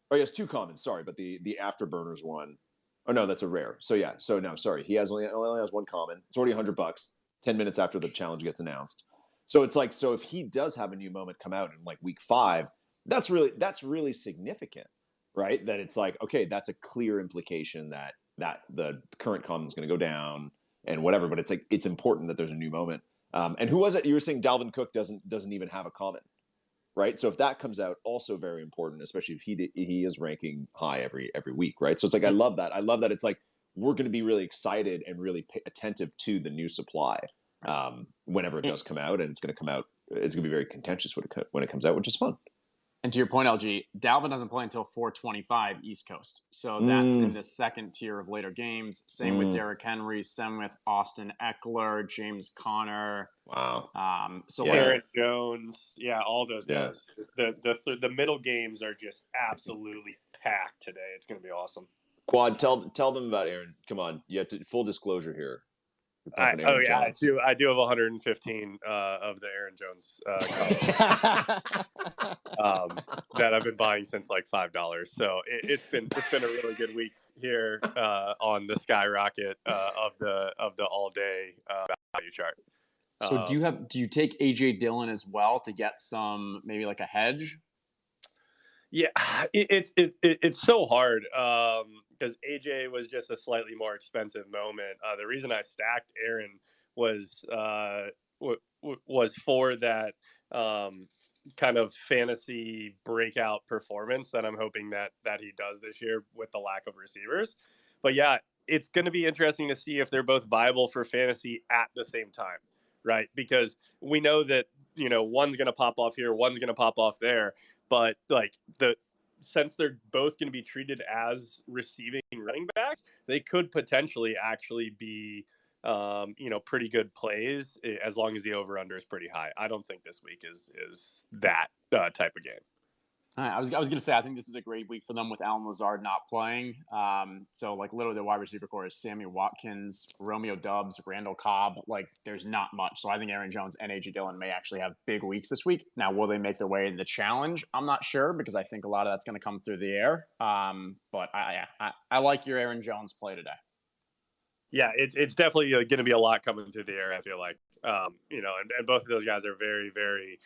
Oh, he has two commons, sorry, but the Afterburners one, oh no, that's a rare. So yeah, so no, sorry, he only has one common. It's already $100. 10 minutes after the challenge gets announced. So it's like, so if he does have a new moment come out in like week 5, that's really significant, right? That it's like, okay, that's a clear implication that the current common is going to go down and whatever, but it's like, it's important that there's a new moment. And who was it? You were saying Dalvin Cook doesn't even have a common, right? So if that comes out, also very important, especially if he is ranking high every week, right? So it's like, I love that. It's like, we're going to be really excited and really attentive to the new supply whenever it does come out, and it's going to be very contentious when it comes out, which is fun. And to your point, LG, Dalvin doesn't play until 4:25 East Coast, so that's in the second tier of later games. Same with Derrick Henry, same with Austin Eckler, James Conner. Wow. Aaron Jones, all those guys. The middle games are just absolutely packed today. It's going to be awesome. Quad, tell them about Aaron. Come on, you have to full disclosure here. I do have 115 of the Aaron Jones that I've been buying since like $5. So it's been a really good week here on the skyrocket of the all day value chart. So do you take AJ Dillon as well to get some, maybe like a hedge? Yeah, it's so hard because AJ was just a slightly more expensive moment. The reason I stacked Aaron was for that kind of fantasy breakout performance that I'm hoping that he does this year with the lack of receivers. But yeah, it's going to be interesting to see if they're both viable for fantasy at the same time, right? Because we know that one's going to pop off here, one's going to pop off there. But like since they're both going to be treated as receiving running backs, they could potentially actually be, pretty good plays as long as the over under is pretty high. I don't think this week is that type of game. I was going to say, I think this is a great week for them with Allen Lazard not playing. So, like, literally the wide receiver core is Sammy Watkins, Romeo Doubs, Randall Cobb. Like, there's not much. So I think Aaron Jones and A.J. Dillon may actually have big weeks this week. Now, will they make their way in the challenge? I'm not sure, because I think a lot of that's going to come through the air. But I like your Aaron Jones play today. Yeah, it's definitely going to be a lot coming through the air, I feel like. And both of those guys are very, very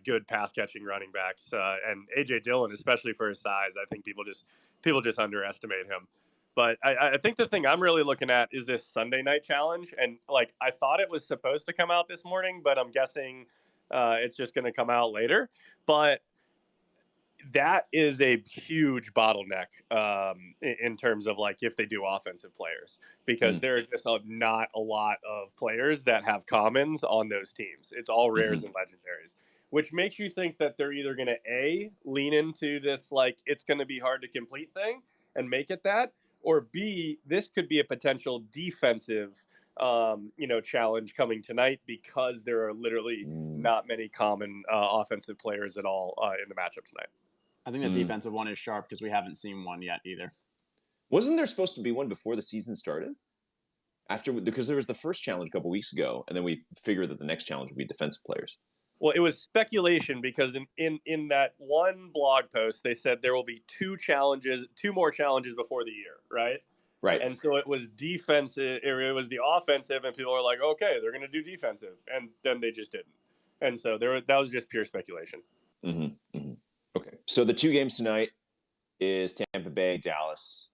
good pass-catching running backs. And A.J. Dillon, especially for his size, I think people just underestimate him. But I think the thing I'm really looking at is this Sunday night challenge. And, like, I thought it was supposed to come out this morning, but I'm guessing it's just going to come out later. But that is a huge bottleneck in terms of like if they do offensive players, because there are just not a lot of players that have commons on those teams. It's all rares and legendaries, which makes you think that they're either going to lean into this like it's going to be hard to complete thing and make it that, or B, this could be a potential defensive challenge coming tonight because there are literally not many common offensive players at all in the matchup tonight. I think the defensive one is sharp because we haven't seen one yet either. Wasn't there supposed to be one before the season started? Because there was the first challenge a couple weeks ago, and then we figured that the next challenge would be defensive players. Well, it was speculation because in that one blog post they said there will be two more challenges before the year, right? Right. And so it was defensive, or it was the offensive, and people are like, okay, they're going to do defensive, and then they just didn't. And so that was just pure speculation. Mm-hmm. Mm-hmm. Okay, so the two games tonight is Tampa Bay, Dallas,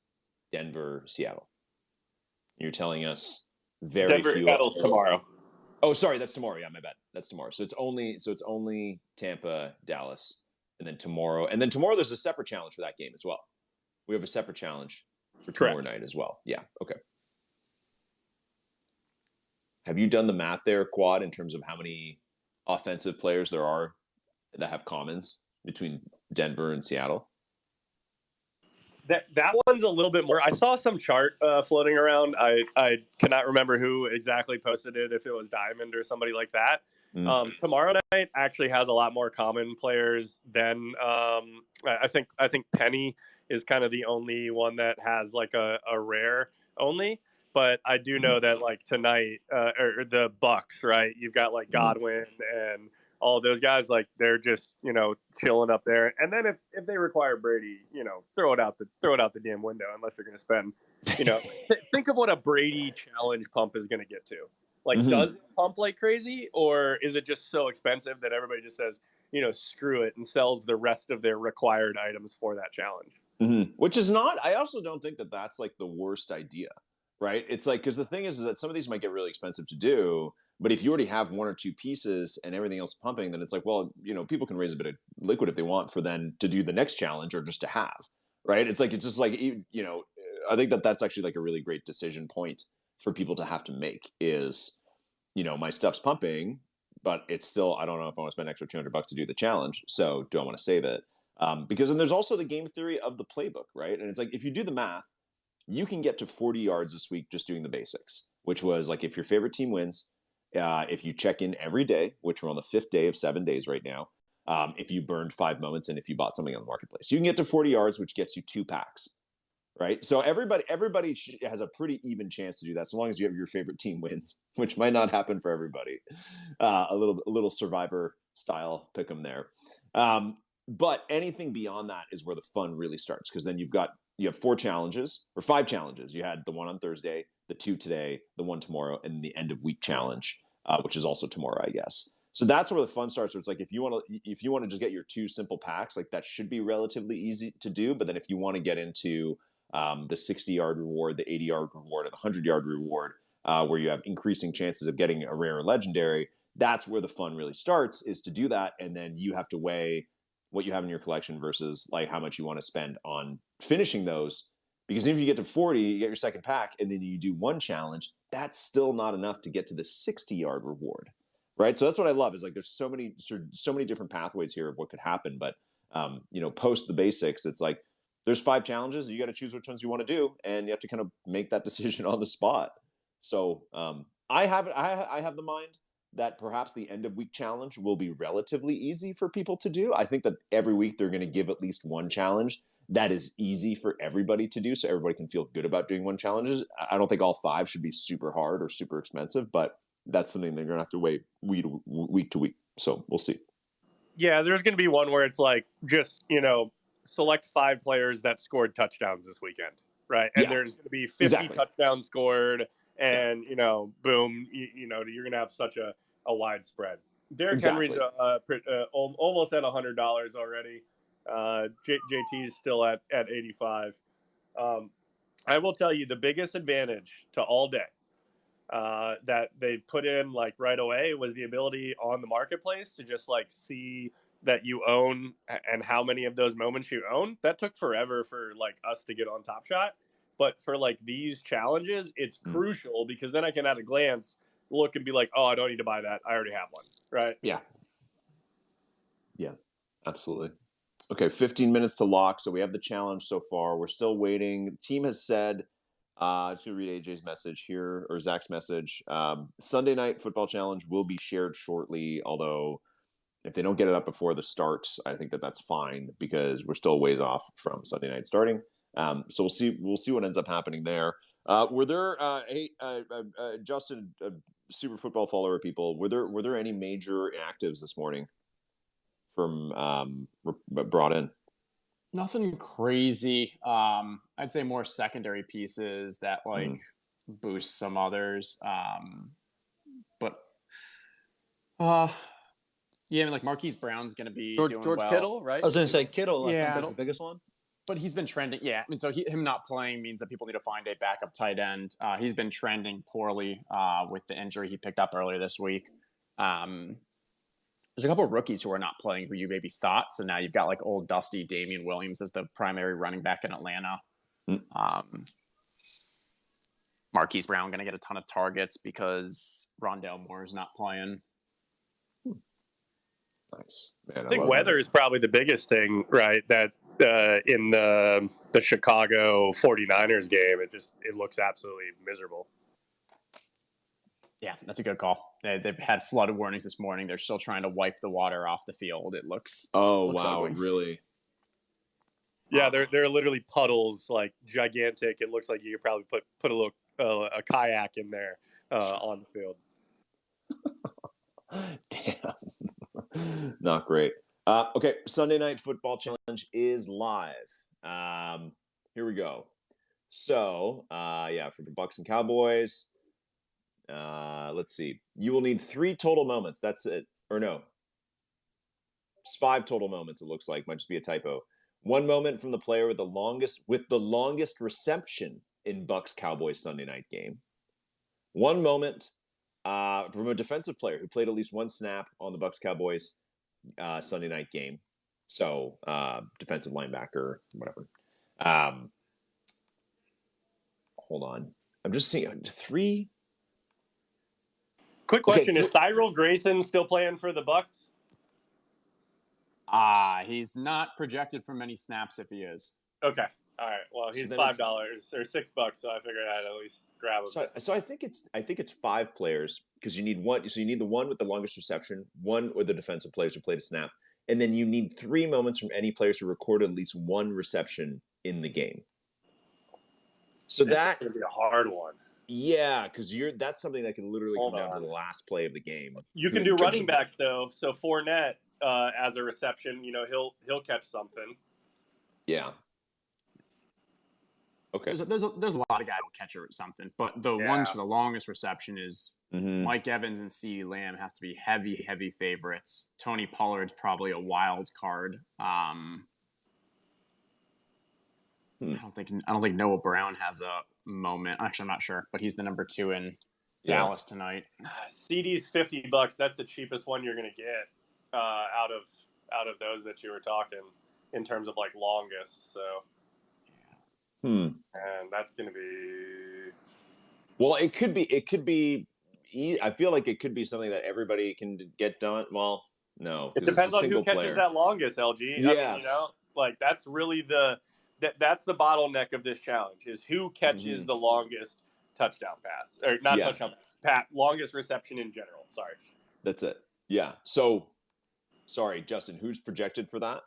Denver, Seattle. You're telling us Denver, few. Seattle's tomorrow. Oh, sorry, that's tomorrow. Yeah, my bad. That's tomorrow. So it's only Tampa, Dallas, and then tomorrow. And then tomorrow there's a separate challenge for that game as well. We have a separate challenge for tomorrow night as well. Yeah. Okay. Have you done the math there, Quad, in terms of how many offensive players there are that have commons between Denver and Seattle? That one's a little bit more. I saw some chart floating around. I cannot remember who exactly posted it, if it was Diamond or somebody like that. Tomorrow night actually has a lot more common players than I think Penny is kind of the only one that has like a rare only. But I do know that like tonight or the Bucks, right? You've got like Godwin and all of those guys, like they're just chilling up there. And then if they require Brady, throw it out the damn window unless you're going to spend. Think of what a Brady challenge pump is going to get to. Like, does it pump like crazy, or is it just so expensive that everybody just says, screw it and sells the rest of their required items for that challenge? Which is not. I also don't think that that's like the worst idea, right? It's like, because the thing is that some of these might get really expensive to do. But if you already have one or two pieces and everything else pumping, then it's like, well, people can raise a bit of liquid if they want for then to do the next challenge or just to have, right? It's just like, I think that that's actually like a really great decision point for people to have to make is, my stuff's pumping, but it's still, I don't know if I want to spend extra $200 to do the challenge. So do I want to save it? Because then there's also the game theory of the playbook, right? And it's like, if you do the math, you can get to 40 yards this week just doing the basics, which was like, if your favorite team wins, if you check in every day, which we're on the 5th day of 7 days right now, if you burned 5 moments and if you bought something on the marketplace, you can get to 40 yards, which gets you 2 packs, right? So everybody has a pretty even chance to do that, so long as you have your favorite team wins, which might not happen for everybody. A little survivor style pick 'em there. But anything beyond that is where the fun really starts, because then you have 4 challenges or 5 challenges. You had the one on Thursday, the 2 today, the one tomorrow, and the end of week challenge, which is also tomorrow, I guess. So that's where the fun starts. Where it's like, if you want to just get your 2 simple packs, like that should be relatively easy to do. But then if you want to get into the 60-yard reward, the 80-yard reward, and the 100-yard reward, where you have increasing chances of getting a rare or legendary, that's where the fun really starts, is to do that. And then you have to weigh what you have in your collection versus like how much you want to spend on finishing those. Because if you get to 40, you get your second pack, and then you do one challenge, that's still not enough to get to the 60-yard reward, right? So that's what I love, is like there's so many different pathways here of what could happen. But post the basics, it's like there's 5 challenges. You got to choose which ones you want to do, and you have to kind of make that decision on the spot. So I have the mind that perhaps the end of week challenge will be relatively easy for people to do. I think that every week they're going to give at least one challenge that is easy for everybody to do, so everybody can feel good about doing one challenges. I don't think all 5 should be super hard or super expensive, but that's something they're going to have to wait week to week. So we'll see. Yeah, there's going to be one where it's like just, select 5 players that scored touchdowns this weekend, right? And there's going to be 50 touchdowns scored, and, boom, you're going to have such a wide spread. Derrick Henry's almost at $100 already. JT's still at 85. I will tell you the biggest advantage to all day that they put in like right away was the ability on the marketplace to just like see that you own and how many of those moments you own. That took forever for like us to get on Top Shot, but for like these challenges, it's crucial, because then I can at a glance look and be like, oh, I don't need to buy that, I already have one, right? Yeah, absolutely. Okay, 15 minutes to lock. So we have the challenge so far. We're still waiting. The team has said, just going to read AJ's message here, or Zach's message. Sunday night football challenge will be shared shortly, although if they don't get it up before the start, I think that that's fine, because we're still ways off from Sunday night starting. So we'll see what ends up happening there. Were there, Justin, Super Football follower people, were there any major actives this morning from brought in? Nothing crazy. I'd say more secondary pieces that like boost some others. But yeah, I mean, like Marquise Brown's going to be doing George well. Kittle, right? I was going to say Kittle. Yeah. I think is the biggest one. But he's been trending. Yeah, I mean, so him not playing means that people need to find a backup tight end. He's been trending poorly with the injury he picked up earlier this week. There's a couple of rookies who are not playing who you maybe thought. So now you've got like old dusty Damian Williams as the primary running back in Atlanta. Marquise Brown going to get a ton of targets because Rondale Moore is not playing. Nice. Man, I think weather is probably the biggest thing, right? That in the Chicago 49ers game, it looks absolutely miserable. Yeah, that's a good call. They've had flood warnings this morning. They're still trying to wipe the water off the field. It looks wow, ugly. Really? Yeah, they're literally puddles, like gigantic. It looks like you could probably put a little a kayak in there on the field. Damn. Not great. Okay, Sunday Night Football Challenge is live. Here we go. So, for the Bucks and Cowboys, let's see. You will need 3 total moments. That's it. Or no. It's 5 total moments, it looks like. Might just be a typo. 1 moment from the player with the longest reception in Bucks Cowboys Sunday night game. 1 moment from a defensive player who played at least 1 snap on the Bucks Cowboys Sunday night game. So defensive linebacker, whatever. Hold on. I'm just seeing 3. Quick question: is Tyrell Grayson still playing for the Bucks? He's not projected for many snaps if he is. Okay. All right. Well, he's $5 or $6, so I figured I'd at least grab him. So I think it's 5 players because you need one. So you need the one with the longest reception, one with the defensive players who played a snap, and then you need 3 moments from any players who recorded at least 1 reception in the game. So that's going to be a hard one. Yeah, because that's something that can literally come down to the last play of the game. You can do running backs though. So Fournette as a reception, he'll catch something. Yeah. Okay. There's a lot of guys who will catch something, but the ones for the longest reception is Mike Evans and CeeDee Lamb have to be heavy favorites. Tony Pollard's probably a wild card. I don't think Noah Brown has a moment. Actually, I'm not sure, but he's the number 2 in Dallas tonight. CD's $50. That's the cheapest one you're going to get out of those that you were talking in terms of like longest. So, and that's going to be. Well, it could be. I feel like it could be something that everybody can get done. Well, no, it depends on who catches that longest. LG, yeah, like that's really that's the bottleneck of this challenge is who catches the longest touchdown pass or not touchdown pass, longest reception in general. Sorry. That's it. Yeah. So, sorry, Justin, who's projected for that?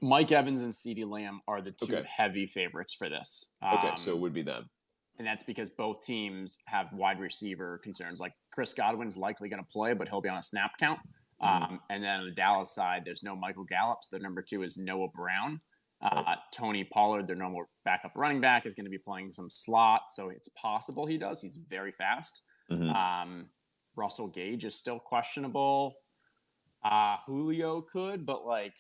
Mike Evans and CeeDee Lamb are the 2 heavy favorites for this. Okay, so it would be them. And that's because both teams have wide receiver concerns. Like Chris Godwin's likely going to play, but he'll be on a snap count. And then on the Dallas side, there's no Michael Gallup. So their number 2 is Noah Brown. Tony Pollard, their normal backup running back, is going to be playing some slot, so it's possible he does. He's very fast. Russell Gage is still questionable. Julio could, but like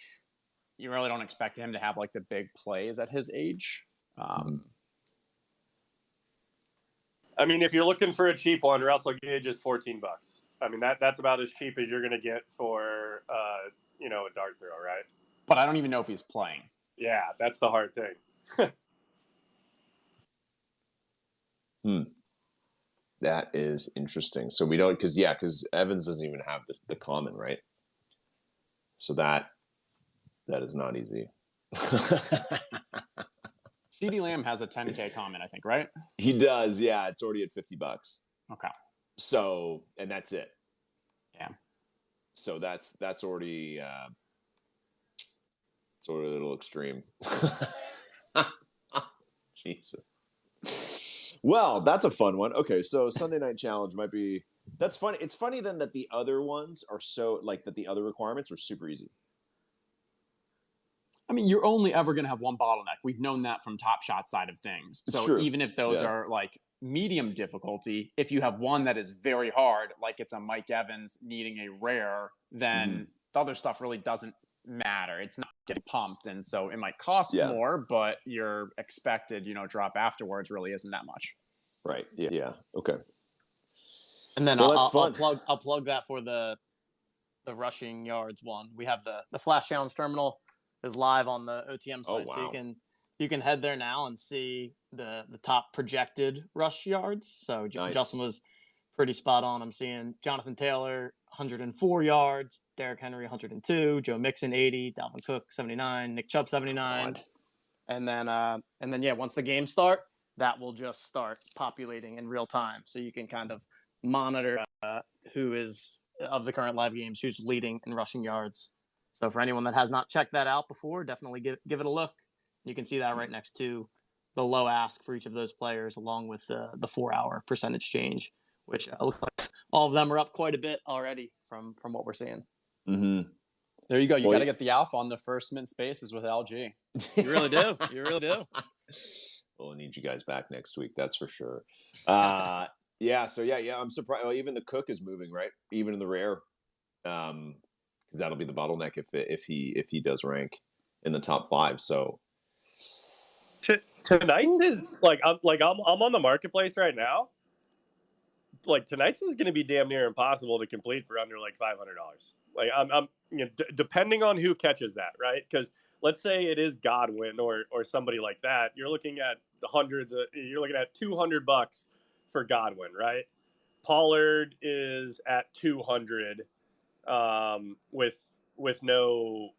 you really don't expect him to have like the big plays at his age. I mean, if you're looking for a cheap one, Russell Gage is $14. I mean, that's about as cheap as you're going to get for a dart throw, right? But I don't even know if he's playing. Yeah, that's the hard thing. That is interesting. So we don't, because Evans doesn't even have the common, right? So that is not easy. CeeDee Lamb has a 10K comment, I think, right? He does, yeah. It's already at $50. Okay. So, and that's it. Yeah. So that's already it's already a little extreme. Jesus. Well, that's a fun one. Okay, so Sunday Night Challenge might be That's funny. It's funny then that the other ones are so like that the other requirements are super easy. I mean, you're only ever going to have one bottleneck. We've known that from Top Shot side of things. It's So true. even if those are like medium difficulty, if you have one that is very hard, like it's a Mike Evans needing a rare, then the other stuff really doesn't matter. It's not getting pumped. And so it might cost more, but your expected, drop afterwards really isn't that much. Right. Yeah. Okay. And then I'll plug that for the rushing yards one. We have the Flash Challenge terminal is live on the OTM site. So you can head there now and see the top projected rush yards. So Justin was pretty spot on. I'm seeing Jonathan Taylor 104 yards, Derrick Henry 102, Joe Mixon 80, Dalvin Cook 79, Nick Chubb 79. And then once the games start, that will just start populating in real time. So you can kind of monitor who is of the current live games, who's leading in rushing yards. So for anyone that has not checked that out before, definitely give it a look. You can see that right next to the low ask for each of those players, along with the 4-hour percentage change, which looks like all of them are up quite a bit already from what we're seeing. Mm-hmm. There you go. You got to get the alpha on the first mint spaces with LG. You really do. You really do. We'll need you guys back next week. That's for sure. Yeah. So yeah. I'm surprised. Well, even the Cook is moving, right? Even in the rare, because that'll be the bottleneck if he does rank in the top 5. So tonight's is I'm on the marketplace right now. Like tonight's is going to be damn near impossible to complete for under like $500. Like I'm depending on who catches that, right? Because let's say it is Godwin or somebody like that, you're looking at you're looking at $200 for Godwin, right? Pollard is at 200 with no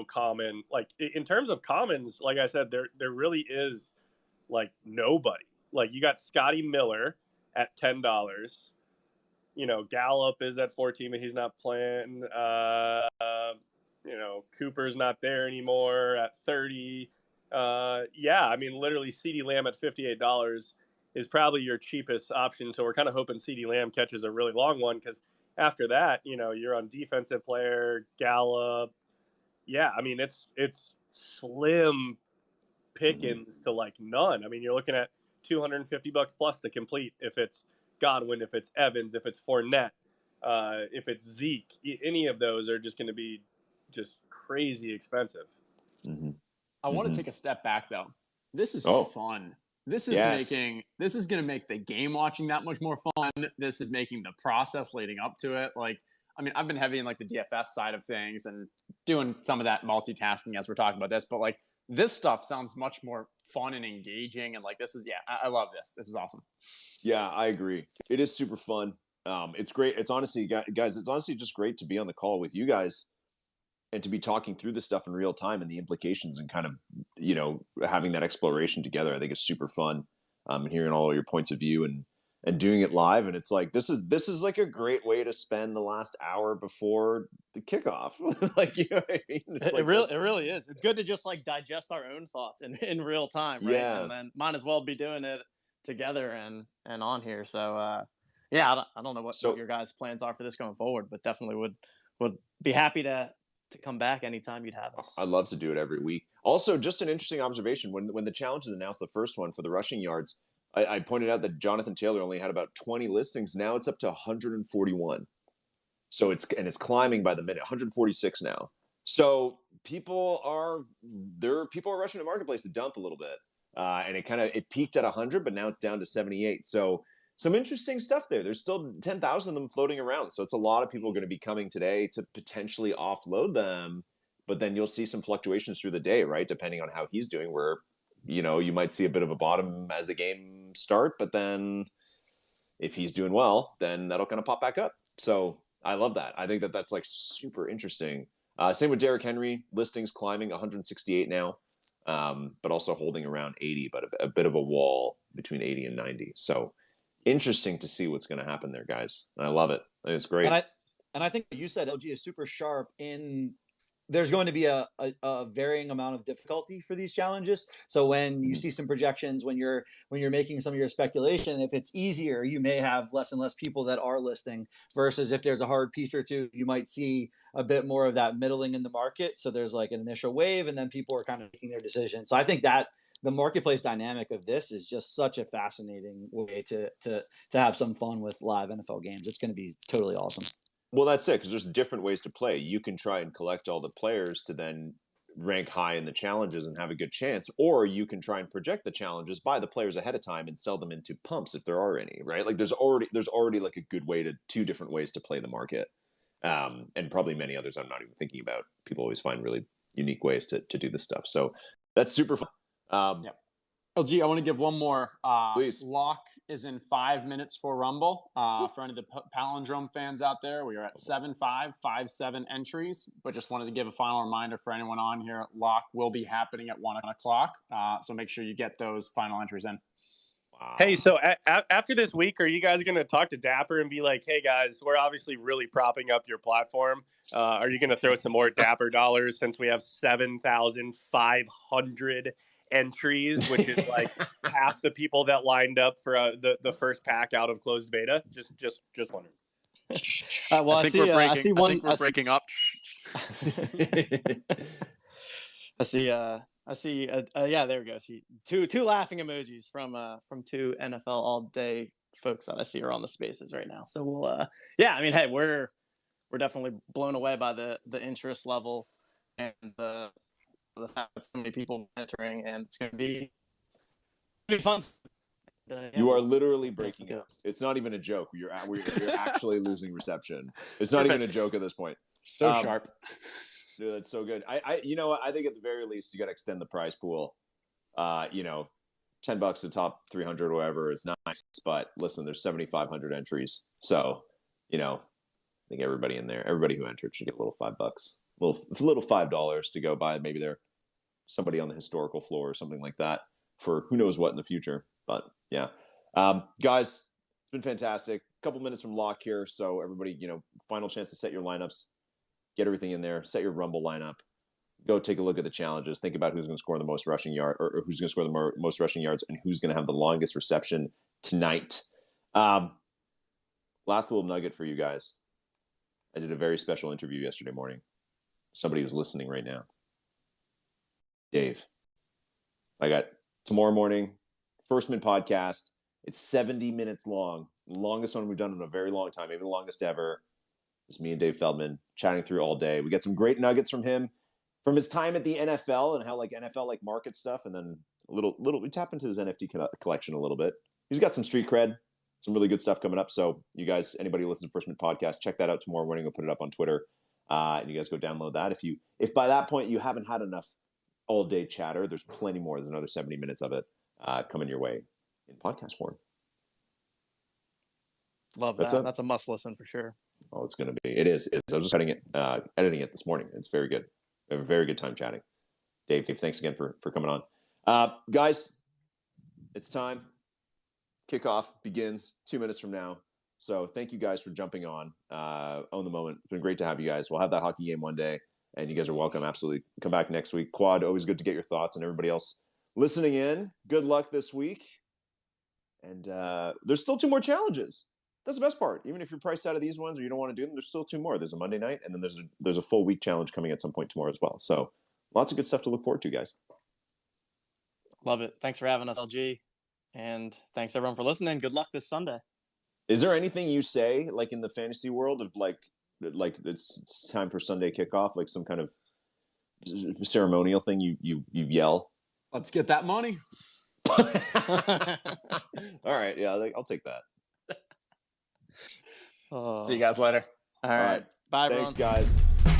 common, like in terms of commons, like I said, there really is like nobody. Like you got Scotty Miller at $10. Gallup is at 14, but he's not playing. Cooper's not there anymore at 30. I mean, literally CeeDee Lamb at $58 is probably your cheapest option. So we're kind of hoping CeeDee Lamb catches a really long one, because after that, you're on defensive player, Gallup. Yeah, I mean, it's slim pickings to like none. I mean, you're looking at $250 plus to complete if it's Godwin, if it's Evans, if it's Fournette, if it's Zeke. Any of those are just going to be just crazy expensive. I want to take a step back though. This is fun. This is this is going to make the game watching that much more fun. This is making the process leading up to it. Like, I mean, I've been heavy in like the DFS side of things and doing some of that multitasking as we're talking about this, but like this stuff sounds much more fun and engaging. And like, this is, I love this. This is awesome. Yeah, I agree. It is super fun. It's great. It's honestly, guys, it's honestly just great to be on the call with you guys and to be talking through this stuff in real time and the implications and kind of, having that exploration together. I think is super fun. And hearing all of your points of view and doing it live. And it's like, this is like a great way to spend the last hour before the kickoff. Like, you know what I mean? It really is. It's good to just like digest our own thoughts in real time, right? Yeah. And then might as well be doing it together and on here. So, I don't know what your guys' plans are for this going forward, but definitely would be happy to come back anytime you'd have us. I'd love to do it every week. Also, just an interesting observation. When the challenge is announced, the first one for the rushing yards, I pointed out that Jonathan Taylor only had about 20 listings. Now it's up to 141. So it's climbing by the minute, 146 now. So people are rushing the marketplace to dump a little bit. And it peaked at 100, but now it's down to 78. So some interesting stuff there. There's still 10,000 of them floating around. So it's a lot of people going to be coming today to potentially offload them. But then you'll see some fluctuations through the day, right? Depending on how he's doing, where, you might see a bit of a bottom as the game start. But then if he's doing well, then that'll kind of pop back up. So I love that. I think that's like super interesting. Same with Derrick Henry, listings climbing 168 now. But also holding around 80, but a bit of a wall between 80 and 90. So interesting to see what's going to happen there, guys. I love it. It's great. And I think you said LG is super sharp in there's going to be a varying amount of difficulty for these challenges. So when you see some projections, when you're making some of your speculation, if it's easier, you may have less and less people that are listing, versus if there's a hard piece or two, you might see a bit more of that middling in the market. So there's like an initial wave, and then people are kind of making their decision. So I think that the marketplace dynamic of this is just such a fascinating way to have some fun with live NFL games. It's going to be totally awesome. Well, that's it, because there's different ways to play. You can try and collect all the players to then rank high in the challenges and have a good chance, or you can try and project the challenges, buy the players ahead of time, and sell them into pumps if there are any. Right? Like there's already like a good way to two different ways to play the market, and probably many others I'm not even thinking about. People always find really unique ways to do this stuff. So that's super fun. Yep. LG, I want to give one more. Please. Lock is in 5 minutes for Rumble. For any of the Palindrome fans out there, we are at 7,557 entries. But just wanted to give a final reminder for anyone on here. Lock will be happening at 1 o'clock. So make sure you get those final entries in. Wow. Hey, so after this week, are you guys going to talk to Dapper and be like, hey, guys, we're obviously really propping up your platform. Are you going to throw some more Dapper dollars since we have 7,500 entries, which is like half the people that lined up for the first pack out of closed beta? Just wondering. Well, I think we're breaking up. I see. Yeah, there we go. See two laughing emojis from two NFL all day folks that I see are on the spaces right now. So we'll, yeah. I mean, hey, we're definitely blown away by the interest level and the fact that so many people entering, and it's going to be fun. Yeah, you are literally breaking up. It's not even a joke. You're actually losing reception. It's not even a joke at this point. So sharp. Dude, that's so good. I you know what? I think at the very least you got to extend the prize pool. You know, $10 to top 300 or whatever is nice. But listen, there's 7,500 entries, so you know, I think everybody in there, everybody who entered should get a little $5, little $5 to go buy. Maybe they're somebody on the historical floor or something like that for who knows what in the future. But yeah, guys, it's been fantastic. A couple minutes from lock here, so everybody, you know, final chance to set your lineups. Get everything in there. Set your Rumble lineup. Go take a look at the challenges. Think about who's going to score the most rushing yard, or who's going to score the most rushing yards, and who's going to have the longest reception tonight. Last little nugget for you guys. I did a very special interview yesterday morning. Somebody who's listening right now. Dave. I got tomorrow morning, First Mint podcast. It's 70 minutes long. The longest one we've done in a very long time, maybe the longest ever. It's me and Dave Feldman chatting through all day. We get some great nuggets from him, from his time at the NFL and how like NFL like market stuff, and then a little we tap into his NFT collection a little bit. He's got some street cred, some really good stuff coming up. So you guys, anybody who listens to First Mint podcast, check that out tomorrow morning. We'll put it up on Twitter, and you guys go download that. If by that point you haven't had enough all day chatter, there's plenty more. There's another 70 minutes of it coming your way in podcast form. Love that. That's a must listen for sure. Oh, it's going to be. It is. I was just editing it this morning. It's very good. We have a very good time chatting. Dave, thanks again for coming on. Guys, it's time. Kickoff begins 2 minutes from now. So thank you guys for jumping on. Own the Moment. It's been great to have you guys. We'll have that hockey game one day, and you guys are welcome. Absolutely. Come back next week. Quad, always good to get your thoughts, and everybody else listening in. Good luck this week. And there's still 2 more challenges. That's the best part. Even if you're priced out of these ones or you don't want to do them, there's still 2 more. There's a Monday night, and then there's a full week challenge coming at some point tomorrow as well. So lots of good stuff to look forward to, guys. Love it. Thanks for having us, LG. And thanks everyone for listening. Good luck this Sunday. Is there anything you say, like in the fantasy world, of like it's time for Sunday kickoff, like some kind of ceremonial thing you yell? Let's get that money. All right. Yeah, I'll take that. See you guys later. All right. Bye, Thanks, everyone. guys.